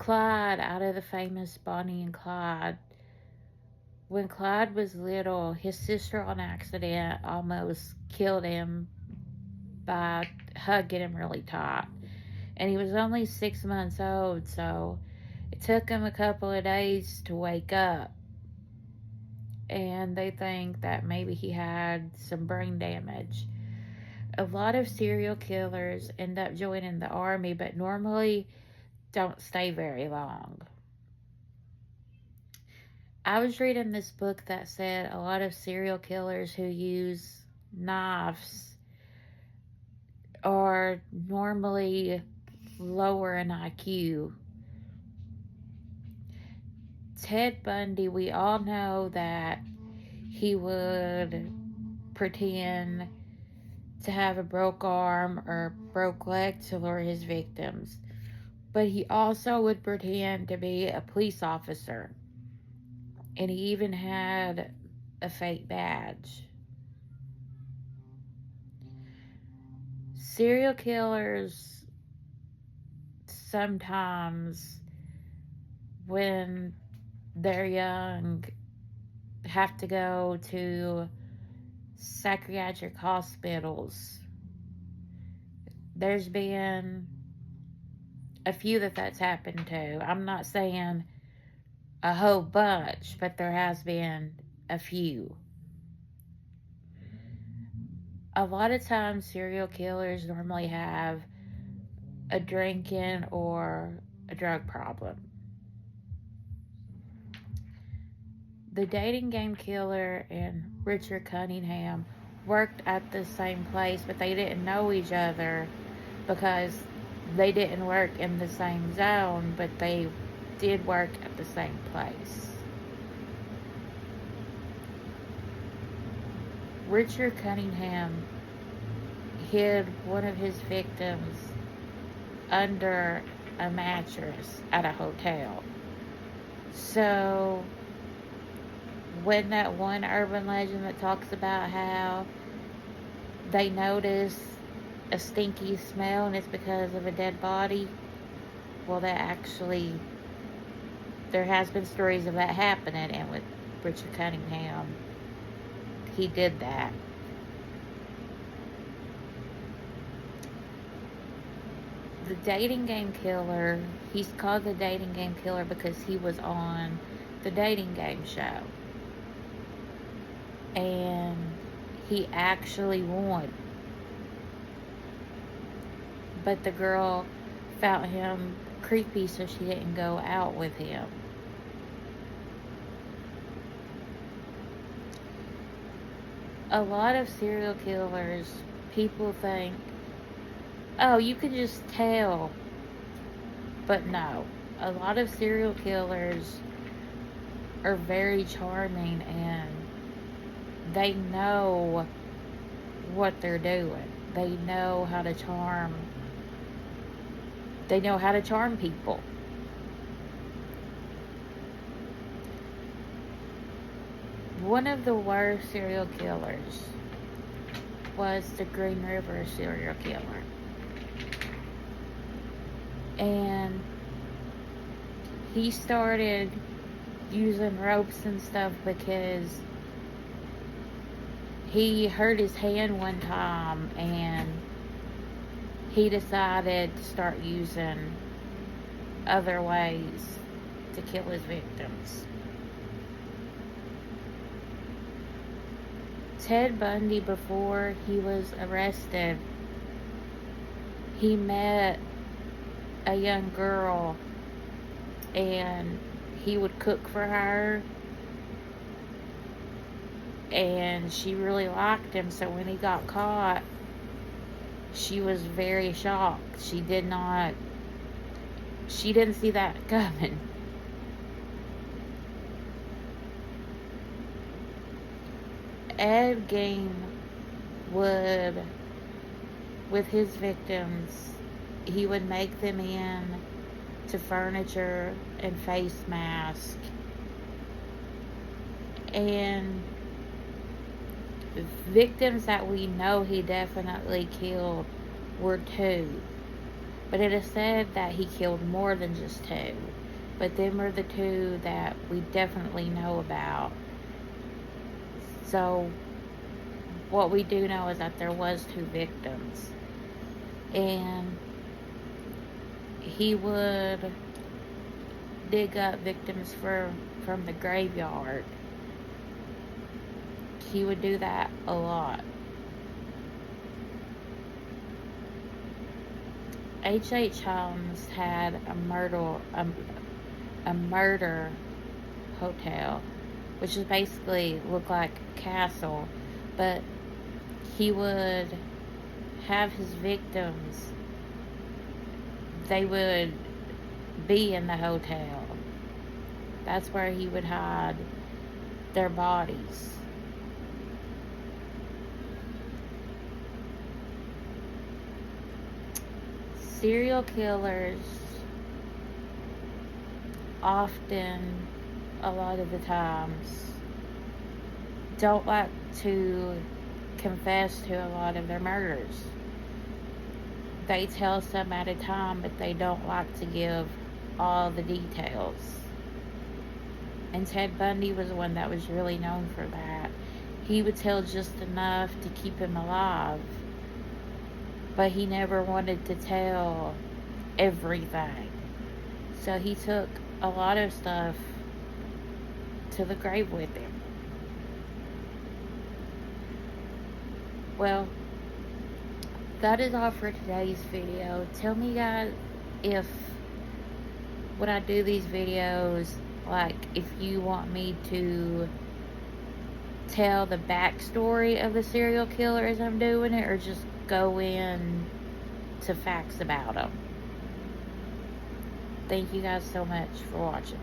Clyde, out of the famous Bonnie and Clyde, when Clyde was little, his sister on accident almost killed him by hugging him really tight. And he was only 6 months old, so it took him a couple of days to wake up. And they think that maybe he had some brain damage. A lot of serial killers end up joining the army, but normally don't stay very long. I was reading this book that said a lot of serial killers who use knives are normally lower in IQ. Ted Bundy, we all know that he would pretend to have a broke arm or broke leg to lure his victims, but he also would pretend to be a police officer, and he even had a fake badge. Serial killers sometimes, when they're young, have to go to psychiatric hospitals. There's been a few that's happened to. I'm not saying a whole bunch, but there has been a few. A lot of times, serial killers normally have a drinking or a drug problem. The dating game killer and Richard Cunningham worked at the same place, but they didn't know each other because they didn't work in the same zone, but they did work at the same place. Richard Cunningham hid one of his victims under a mattress at a hotel. So, when that one urban legend that talks about how they notice a stinky smell and it's because of a dead body, well, that actually, there has been stories of that happening, and with Richard Cunningham, he did that. The dating game killer, he's called the dating game killer because he was on the dating game show. And he actually won. But the girl found him creepy, so she didn't go out with him. A lot of serial killers, people think, oh, you can just tell. But no. A lot of serial killers are very charming, and they know what they're doing. They know how to charm. They know how to charm people. One of the worst serial killers was the Green River serial killer. And he started using ropes and stuff because he hurt his hand one time, and he decided to start using other ways to kill his victims. Ted Bundy, before he was arrested, he met a young girl, and he would cook for her, and she really liked him. So when he got caught, she was very shocked. She didn't see that coming. Ed Gein would, with his victims, he would make them in to furniture and face masks. And victims that we know he definitely killed were two. But it is said that he killed more than just 2. But them are the 2 that we definitely know about. So what we do know is that there was 2 victims. And he would dig up victims from the graveyard. He would do that a lot. H.H. Holmes had a murder hotel, which is basically look like a castle, but he would have his victims, they would be in the hotel. That's where he would hide their bodies. Serial killers often, a lot of the times, don't like to confess to a lot of their murders. They tell some at a time, but they don't like to give all the details. And Ted Bundy was one that was really known for that. He would tell just enough to keep him alive, but he never wanted to tell everything. So he took a lot of stuff to the grave with him. Well, that is all for today's video. Tell me, guys, if when I do these videos, like, if you want me to tell the backstory of the serial killer as I'm doing it, or just go in to facts about them. Thank you guys so much for watching.